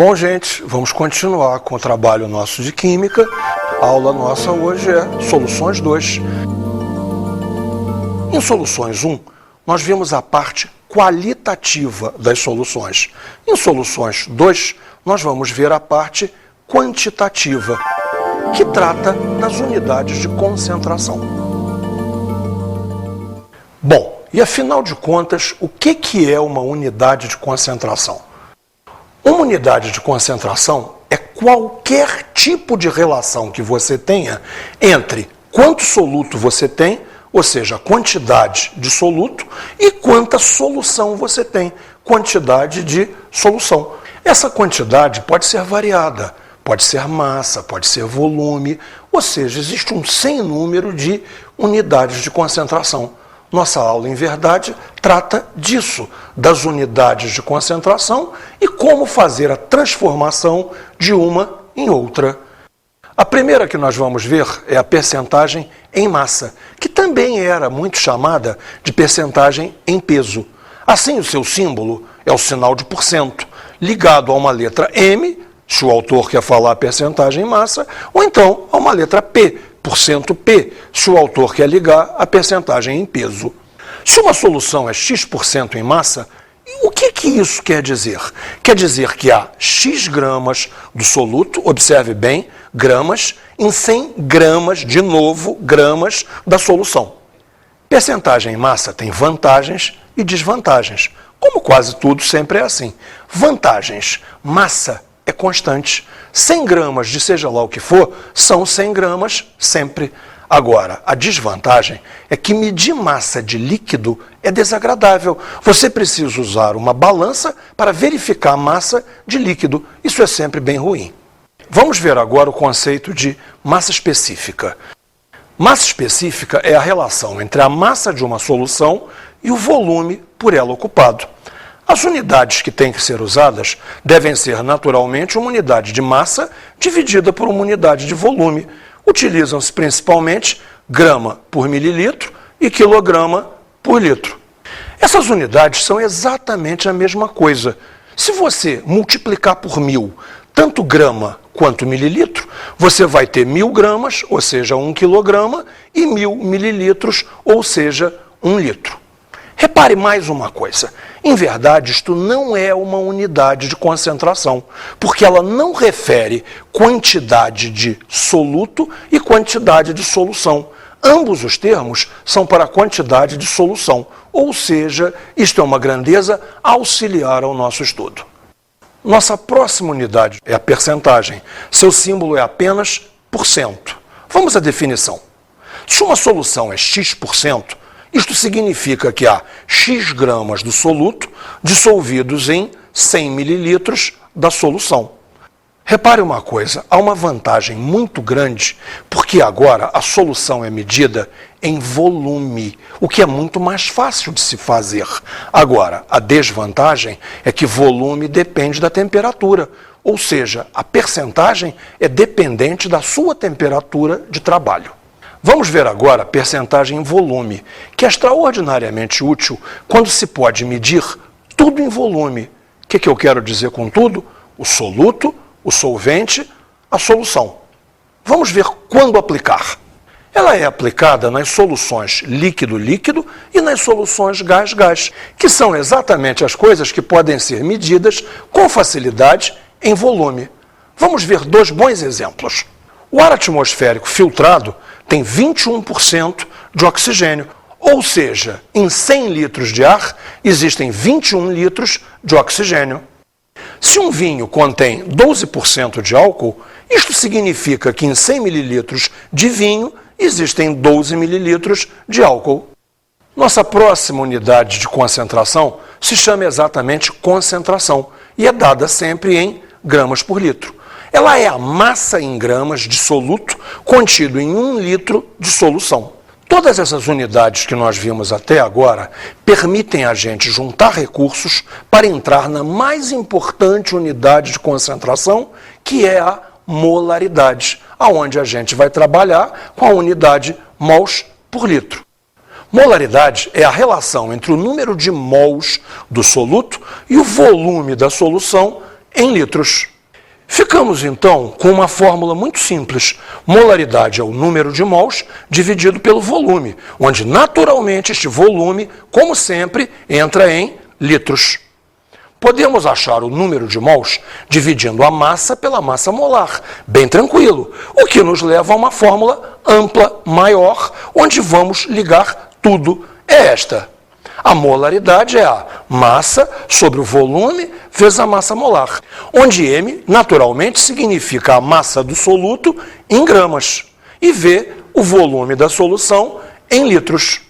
Bom, gente, vamos continuar com o trabalho nosso de Química. A aula nossa hoje é Soluções 2. Em Soluções 1, nós vimos a parte qualitativa das soluções. Em Soluções 2, nós vamos ver a parte quantitativa, que trata das unidades de concentração. Bom, e afinal de contas, o que é uma unidade de concentração? Uma unidade de concentração é qualquer tipo de relação que você tenha entre quanto soluto você tem, ou seja, a quantidade de soluto, e quanta solução você tem, quantidade de solução. Essa quantidade pode ser variada, pode ser massa, pode ser volume, ou seja, existe um sem número de unidades de concentração. Nossa aula, em verdade, trata disso, das unidades de concentração e como fazer a transformação de uma em outra. A primeira que nós vamos ver é a percentagem em massa, que também era muito chamada de percentagem em peso. Assim, o seu símbolo é o sinal de porcento, ligado a uma letra M, se o autor quer falar percentagem em massa, ou então a uma letra P, porcento P, se o autor quer ligar a percentagem em peso. Se uma solução é X% em massa, o que isso quer dizer? Quer dizer que há X gramas do soluto, observe bem, gramas, em 100 gramas, de novo, gramas da solução. Percentagem em massa tem vantagens e desvantagens. Como quase tudo sempre é assim. Vantagens, massa é constante. 100 gramas de seja lá o que for, são 100 gramas sempre. Agora, a desvantagem é que medir massa de líquido é desagradável. Você precisa usar uma balança para verificar a massa de líquido. Isso é sempre bem ruim. Vamos ver agora o conceito de massa específica. Massa específica é a relação entre a massa de uma solução e o volume por ela ocupado. As unidades que têm que ser usadas devem ser naturalmente uma unidade de massa dividida por uma unidade de volume. Utilizam-se principalmente grama por mililitro e quilograma por litro. Essas unidades são exatamente a mesma coisa. Se você multiplicar por 1000 tanto grama quanto mililitro, você vai ter 1000 gramas, ou seja, 1 quilograma, e 1000 mililitros, ou seja, 1 litro. Repare mais uma coisa, em verdade isto não é uma unidade de concentração, porque ela não refere quantidade de soluto e quantidade de solução. Ambos os termos são para quantidade de solução, ou seja, isto é uma grandeza auxiliar ao nosso estudo. Nossa próxima unidade é a percentagem. Seu símbolo é apenas %. Vamos à definição. Se uma solução é X%, isto significa que há X gramas do soluto dissolvidos em 100 mililitros da solução. Repare uma coisa, há uma vantagem muito grande, porque agora a solução é medida em volume, o que é muito mais fácil de se fazer. Agora, a desvantagem é que volume depende da temperatura, ou seja, a percentagem é dependente da sua temperatura de trabalho. Vamos ver agora a percentagem em volume, que é extraordinariamente útil quando se pode medir tudo em volume. O que eu quero dizer com tudo? O soluto, o solvente, a solução. Vamos ver quando aplicar. Ela é aplicada nas soluções líquido-líquido e nas soluções gás-gás, que são exatamente as coisas que podem ser medidas com facilidade em volume. Vamos ver dois bons exemplos. O ar atmosférico filtrado tem 21% de oxigênio, ou seja, em 100 litros de ar existem 21 litros de oxigênio. Se um vinho contém 12% de álcool, isto significa que em 100 mililitros de vinho existem 12 mililitros de álcool. Nossa próxima unidade de concentração se chama exatamente concentração e é dada sempre em gramas por litro. Ela é a massa em gramas de soluto contido em 1 litro de solução. Todas essas unidades que nós vimos até agora permitem a gente juntar recursos para entrar na mais importante unidade de concentração, que é a molaridade, aonde a gente vai trabalhar com a unidade mols por litro. Molaridade é a relação entre o número de mols do soluto e o volume da solução em litros. Ficamos, então, com uma fórmula muito simples. Molaridade é o número de mols dividido pelo volume, onde, naturalmente, este volume, como sempre, entra em litros. Podemos achar o número de mols dividindo a massa pela massa molar, bem tranquilo, o que nos leva a uma fórmula ampla, maior, onde vamos ligar tudo. É esta. A molaridade é a massa sobre o volume vezes a massa molar, onde M, naturalmente, significa a massa do soluto em gramas e V, o volume da solução em litros.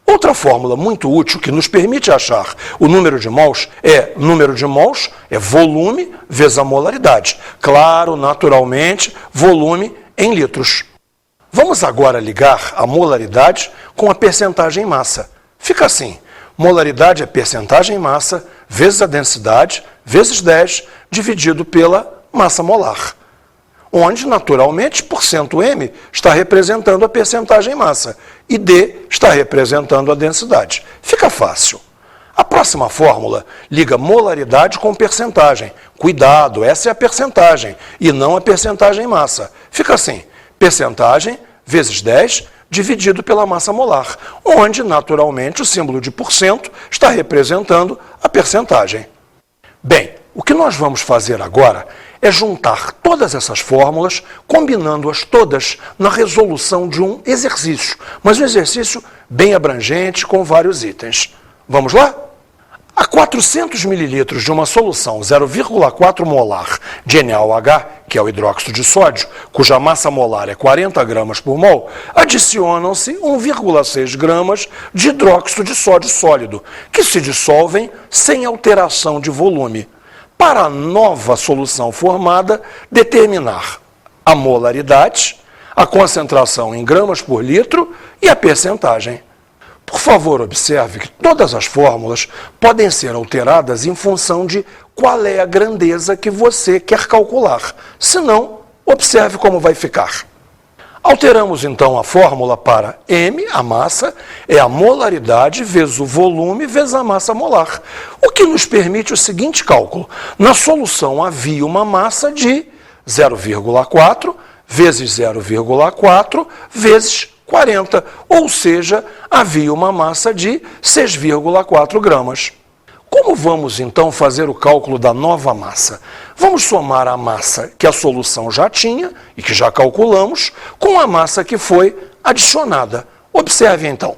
Outra fórmula muito útil que nos permite achar o número de mols é volume vezes a molaridade. Claro, naturalmente, volume em litros. Vamos agora ligar a molaridade com a percentagem massa. Fica assim, molaridade é percentagem massa vezes a densidade vezes 10 dividido pela massa molar, onde, naturalmente, %M está representando a percentagem massa e D está representando a densidade. Fica fácil. A próxima fórmula liga molaridade com percentagem. Cuidado, essa é a percentagem e não a percentagem massa. Fica assim, percentagem vezes 10 dividido pela massa molar, onde, naturalmente, o símbolo de % está representando a percentagem. Bem, o que nós vamos fazer agora é juntar todas essas fórmulas, combinando-as todas na resolução de um exercício, mas um exercício bem abrangente com vários itens. Vamos lá? A 400 mililitros de uma solução 0,4 molar de NaOH, que é o hidróxido de sódio, cuja massa molar é 40 gramas por mol, adicionam-se 1,6 gramas de hidróxido de sódio sólido, que se dissolvem sem alteração de volume. Para a nova solução formada, determinar a molaridade, a concentração em gramas por litro e a percentagem. Por favor, observe que todas as fórmulas podem ser alteradas em função de qual é a grandeza que você quer calcular. Se não, observe como vai ficar. Alteramos, então, a fórmula para M, a massa, é a molaridade vezes o volume vezes a massa molar, o que nos permite o seguinte cálculo. Na solução havia uma massa de 0,4 vezes 0,4 vezes 40, ou seja, havia uma massa de 6,4 gramas. Como vamos, então, fazer o cálculo da nova massa? Vamos somar a massa que a solução já tinha e que já calculamos com a massa que foi adicionada. Observe, então.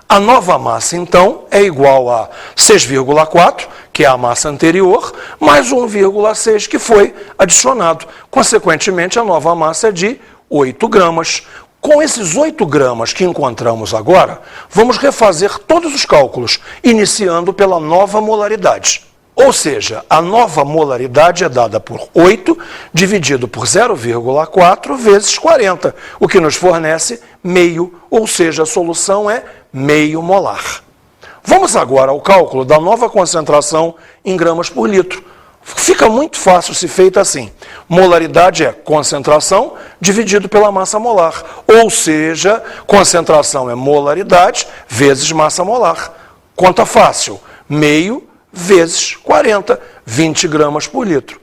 A nova massa, então, é igual a 6,4, que é a massa anterior, mais 1,6 que foi adicionado. Consequentemente, a nova massa é de 8 gramas. Com esses 8 gramas que encontramos agora, vamos refazer todos os cálculos, iniciando pela nova molaridade. Ou seja, a nova molaridade é dada por 8 dividido por 0,4 vezes 40, o que nos fornece meio, ou seja, a solução é meio molar. Vamos agora ao cálculo da nova concentração em gramas por litro. Fica muito fácil se feito assim. Molaridade é concentração dividido pela massa molar. Ou seja, concentração é molaridade vezes massa molar. Conta fácil. Meio vezes 40, 20 gramas por litro.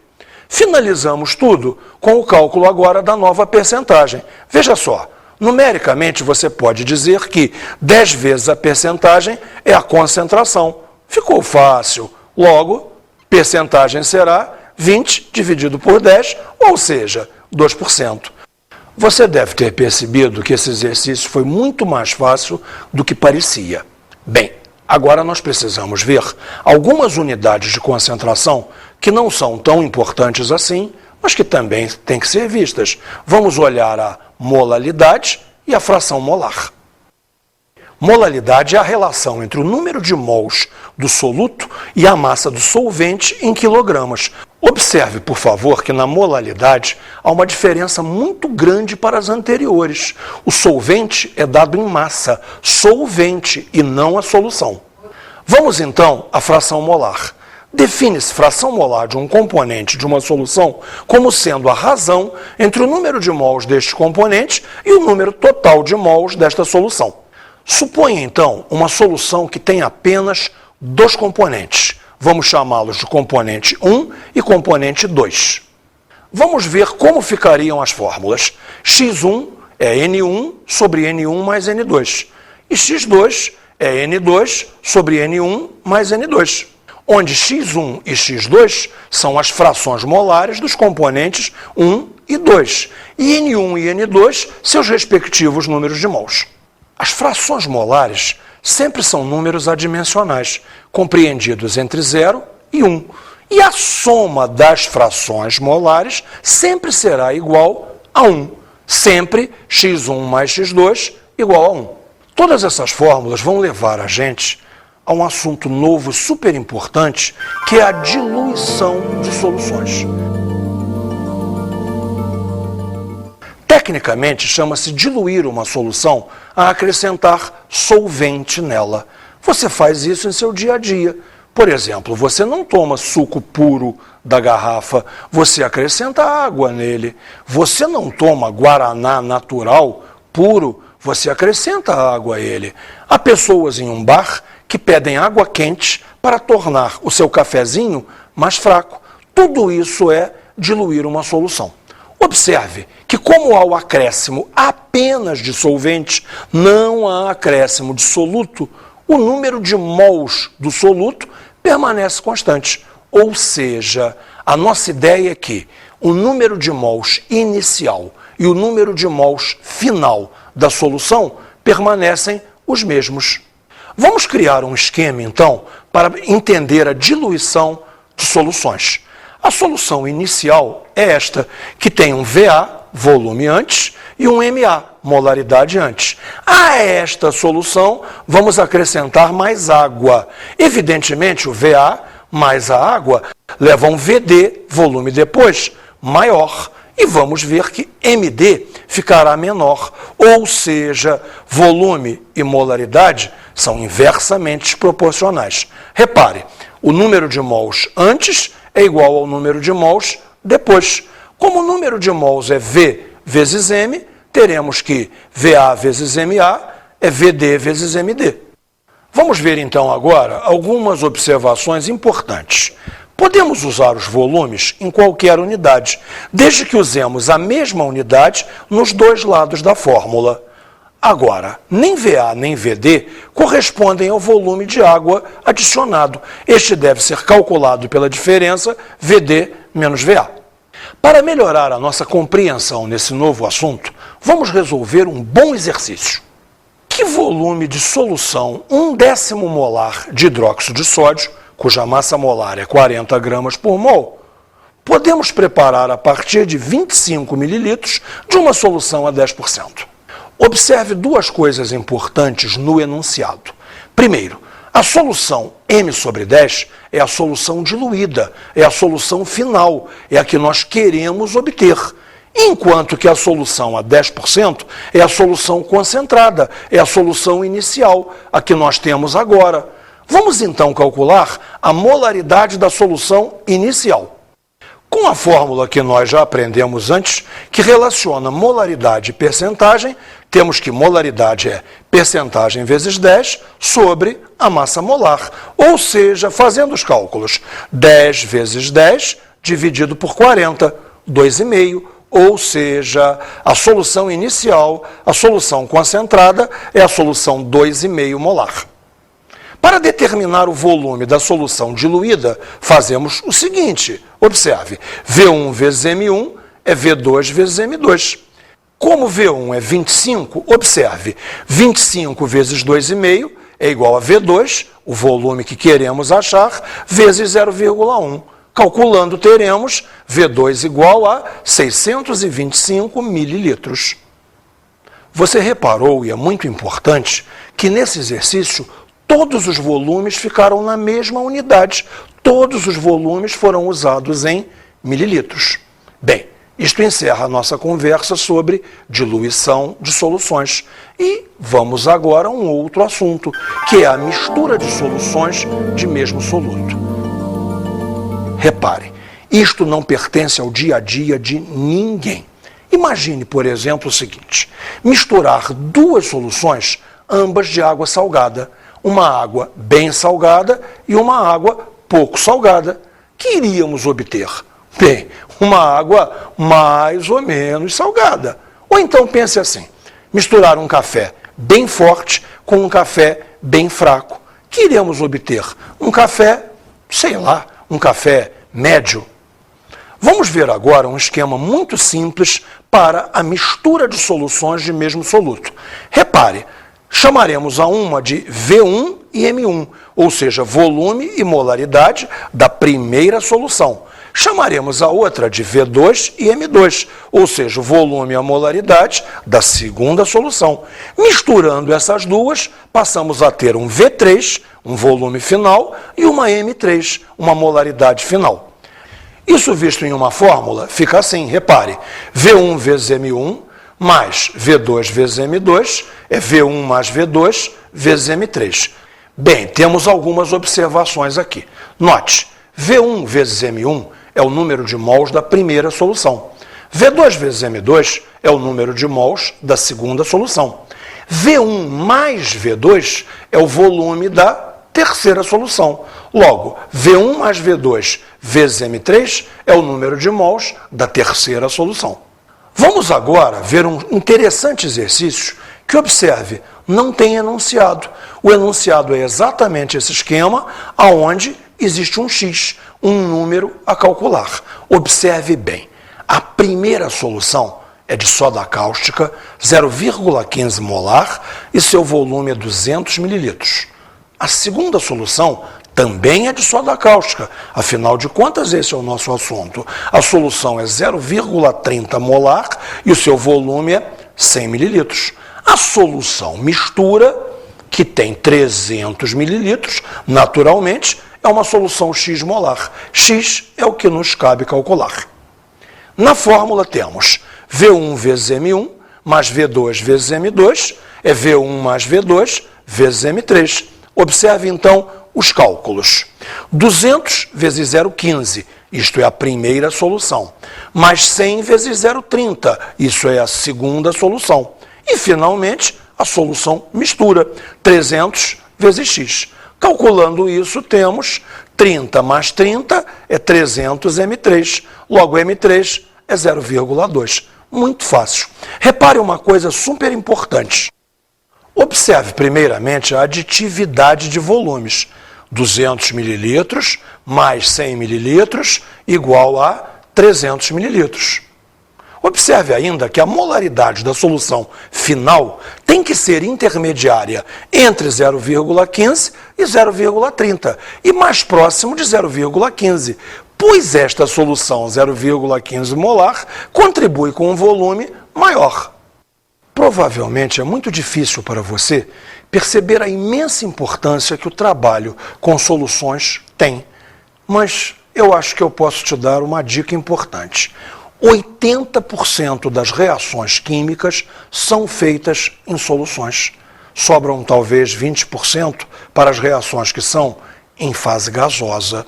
Finalizamos tudo com o cálculo agora da nova percentagem. Veja só, numericamente você pode dizer que 10 vezes a percentagem é a concentração. Ficou fácil. Logo, percentagem será 20 dividido por 10, ou seja, 2%. Você deve ter percebido que esse exercício foi muito mais fácil do que parecia. Bem, agora nós precisamos ver algumas unidades de concentração que não são tão importantes assim, mas que também têm que ser vistas. Vamos olhar a molalidade e a fração molar. Molalidade é a relação entre o número de mols do soluto e a massa do solvente em quilogramas. Observe, por favor, que na molalidade há uma diferença muito grande para as anteriores. O solvente é dado em massa, solvente, e não a solução. Vamos então à fração molar. Define-se fração molar de um componente de uma solução como sendo a razão entre o número de mols deste componente e o número total de mols desta solução. Suponha, então, uma solução que tem apenas dois componentes. Vamos chamá-los de componente 1 e componente 2. Vamos ver como ficariam as fórmulas. x1 é N1 sobre N1 mais N2. E x2 é N2 sobre N1 mais N2. Onde x1 e x2 são as frações molares dos componentes 1 e 2. E N1 e N2 seus respectivos números de mols. As frações molares sempre são números adimensionais, compreendidos entre 0 e 1. E a soma das frações molares sempre será igual a 1. Sempre x1 mais x2 igual a 1. Todas essas fórmulas vão levar a gente a um assunto novo e super importante, que é a diluição de soluções. Tecnicamente, chama-se diluir uma solução a acrescentar solvente nela. Você faz isso em seu dia a dia. Por exemplo, você não toma suco puro da garrafa, você acrescenta água nele. Você não toma guaraná natural puro, você acrescenta água a ele. Há pessoas em um bar que pedem água quente para tornar o seu cafezinho mais fraco. Tudo isso é diluir uma solução. Observe que, como há o acréscimo apenas de solvente, não há acréscimo de soluto, o número de mols do soluto permanece constante. Ou seja, a nossa ideia é que o número de mols inicial e o número de mols final da solução permanecem os mesmos. Vamos criar um esquema, então, para entender a diluição de soluções. A solução inicial é esta, que tem um VA, volume antes, e um MA, molaridade antes. A esta solução, vamos acrescentar mais água. Evidentemente, o VA mais a água leva a um VD, volume depois, maior. E vamos ver que MD ficará menor, ou seja, volume e molaridade são inversamente proporcionais. Repare, o número de mols antes é igual ao número de mols depois. Como o número de mols é V vezes M, teremos que VA vezes MA é VD vezes MD. Vamos ver então agora algumas observações importantes. Podemos usar os volumes em qualquer unidade, desde que usemos a mesma unidade nos dois lados da fórmula. Agora, nem VA nem VD correspondem ao volume de água adicionado. Este deve ser calculado pela diferença VD menos VA. Para melhorar a nossa compreensão nesse novo assunto, vamos resolver um bom exercício. Que volume de solução 1/10 molar de hidróxido de sódio, cuja massa molar é 40 gramas por mol, podemos preparar a partir de 25 mililitros de uma solução a 10%? Observe duas coisas importantes no enunciado. Primeiro, a solução M sobre 10 é a solução diluída, é a solução final, é a que nós queremos obter. Enquanto que a solução a 10% é a solução concentrada, é a solução inicial, a que nós temos agora. Vamos então calcular a molaridade da solução inicial. Com a fórmula que nós já aprendemos antes, que relaciona molaridade e percentagem, temos que molaridade é percentagem vezes 10 sobre a massa molar. Ou seja, fazendo os cálculos, 10 vezes 10 dividido por 40, 2,5. Ou seja, a solução inicial, a solução concentrada, é a solução 2,5 molar. Para determinar o volume da solução diluída, fazemos o seguinte, observe, V1 vezes M1 é V2 vezes M2. Como V1 é 25, observe, 25 vezes 2,5 é igual a V2, o volume que queremos achar, vezes 0,1. Calculando, teremos V2 igual a 625 mililitros. Você reparou, e é muito importante, que nesse exercício todos os volumes ficaram na mesma unidade. Todos os volumes foram usados em mililitros. Bem, isto encerra a nossa conversa sobre diluição de soluções. E vamos agora a um outro assunto, que é a mistura de soluções de mesmo soluto. Repare, isto não pertence ao dia a dia de ninguém. Imagine, por exemplo, o seguinte: misturar duas soluções, ambas de água salgada, uma água bem salgada e uma água pouco salgada. Que iríamos obter? Bem, uma água mais ou menos salgada. Ou então pense assim: misturar um café bem forte com um café bem fraco. Que iremos obter? Um café, sei lá, um café médio. Vamos ver agora um esquema muito simples para a mistura de soluções de mesmo soluto. Repare, chamaremos a uma de V1 e M1, ou seja, volume e molaridade da primeira solução. Chamaremos a outra de V2 e M2, ou seja, o volume e a molaridade da segunda solução. Misturando essas duas, passamos a ter um V3, um volume final, e uma M3, uma molaridade final. Isso visto em uma fórmula fica assim, repare, V1 vezes M1 mais V2 vezes M2 é V1 mais V2 vezes M3. Bem, temos algumas observações aqui. Note, V1 vezes M1 é o número de mols da primeira solução. V2 vezes M2 é o número de mols da segunda solução. V1 mais V2 é o volume da terceira solução. Logo, V1 mais V2 vezes M3 é o número de mols da terceira solução. Vamos agora ver um interessante exercício que, observe, não tem enunciado. O enunciado é exatamente esse esquema onde existe um X, um número a calcular. Observe bem, a primeira solução é de soda cáustica, 0,15 molar, e seu volume é 200 mililitros. A segunda solução também é de soda cáustica, afinal de contas esse é o nosso assunto. A solução é 0,30 molar e o seu volume é 100 mililitros. A solução mistura, que tem 300 mililitros, naturalmente, é uma solução X molar. X é o que nos cabe calcular. Na fórmula temos V1 vezes M1 mais V2 vezes M2 é V1 mais V2 vezes M3. Observe então os cálculos. 200 vezes 0,15, isto é a primeira solução, mais 100 vezes 0,30, isso é a segunda solução. E, finalmente, a solução mistura, 300 vezes x. Calculando isso, temos 30 mais 30 é 300 M3, logo M3 é 0,2. Muito fácil. Repare uma coisa super importante. Observe, primeiramente, a aditividade de volumes. 200 mililitros mais 100 mililitros igual a 300 mililitros. Observe ainda que a molaridade da solução final tem que ser intermediária entre 0,15 e 0,30 e mais próximo de 0,15, pois esta solução 0,15 molar contribui com um volume maior. Provavelmente é muito difícil para você perceber a imensa importância que o trabalho com soluções tem, mas eu acho que eu posso te dar uma dica importante. 80% das reações químicas são feitas em soluções. Sobram talvez 20% para as reações que são em fase gasosa.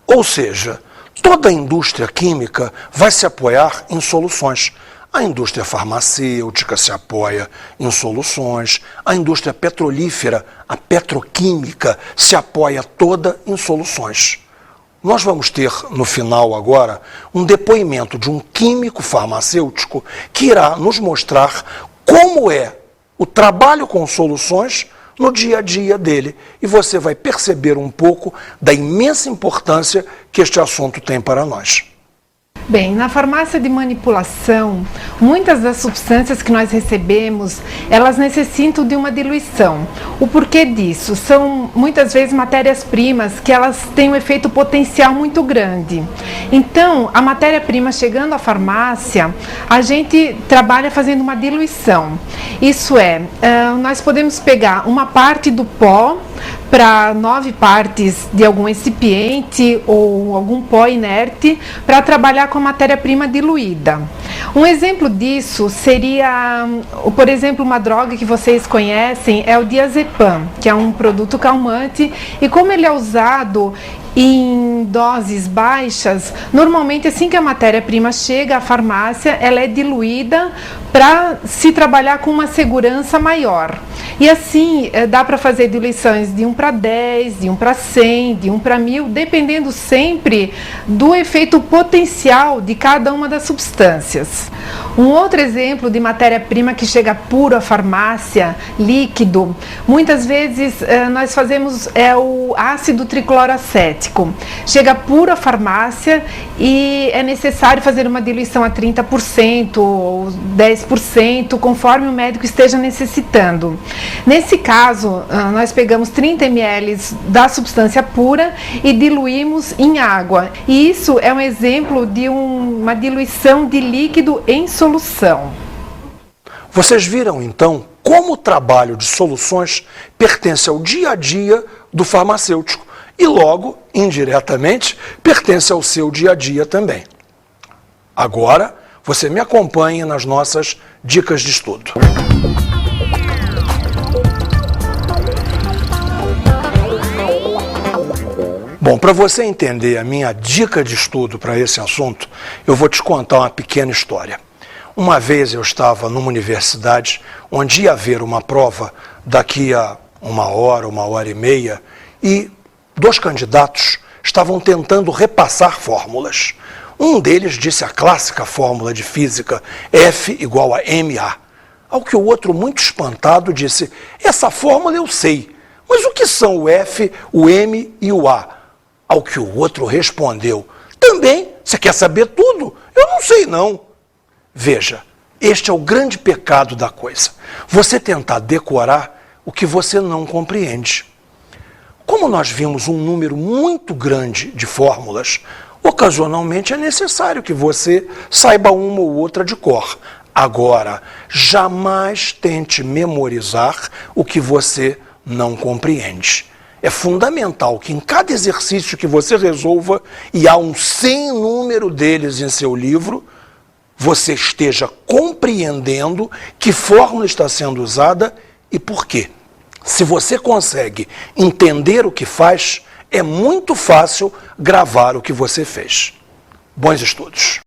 Ou seja, toda a indústria química vai se apoiar em soluções. A indústria farmacêutica se apoia em soluções, a indústria petrolífera, a petroquímica, se apoia toda em soluções. Nós vamos ter, no final agora, um depoimento de um químico farmacêutico que irá nos mostrar como é o trabalho com soluções no dia a dia dele. E você vai perceber um pouco da imensa importância que este assunto tem para nós. Bem, na farmácia de manipulação, Muitas das substâncias que nós recebemos, elas necessitam de uma diluição. O porquê disso? São muitas vezes matérias-primas que elas têm um efeito potencial muito grande. Então, a matéria-prima chegando à farmácia, a gente trabalha fazendo uma diluição. Isso é, nós podemos pegar uma parte do pó para 9 partes de algum recipiente ou algum pó inerte para trabalhar com a matéria-prima diluída. Um exemplo disso seria, por exemplo, uma droga que vocês conhecem é o diazepam, que é um produto calmante, e como ele é usado em doses baixas, normalmente assim que a matéria-prima chega à farmácia, ela é diluída para se trabalhar com uma segurança maior. E assim dá para fazer diluições de 1 para 10, de 1 para 100, de 1 para 1000, dependendo sempre do efeito potencial de cada uma das substâncias. Um outro exemplo de matéria-prima que chega puro à farmácia, líquido, muitas vezes nós fazemos o ácido tricloroacético. Chega puro à farmácia e é necessário fazer uma diluição a 30% ou 10%, conforme o médico esteja necessitando. Nesse caso, nós pegamos 30 ml da substância pura e diluímos em água. E isso é um exemplo de uma diluição de líquido em solução. Vocês viram, então, como o trabalho de soluções pertence ao dia a dia do farmacêutico e, logo, indiretamente, pertence ao seu dia a dia também. Agora, você me acompanha nas nossas dicas de estudo. Bom, para você entender a minha dica de estudo para esse assunto, eu vou te contar uma pequena história. Uma vez eu estava numa universidade onde ia haver uma prova daqui a 1 hora e meia, e 2 candidatos estavam tentando repassar fórmulas. Um deles disse a clássica fórmula de física F igual a ma, ao que o outro, muito espantado, disse: essa fórmula eu sei, mas o que são o F, o M e o A? Ao que o outro respondeu: também, você quer saber tudo? Eu não sei não. Veja, este é o grande pecado da coisa. Você tentar decorar o que você não compreende. Como nós vimos um número muito grande de fórmulas, ocasionalmente é necessário que você saiba uma ou outra de cor. Agora, jamais tente memorizar o que você não compreende. É fundamental que em cada exercício que você resolva, e há um sem número deles em seu livro, você esteja compreendendo que fórmula está sendo usada e por quê. Se você consegue entender o que faz, é muito fácil gravar o que você fez. Bons estudos!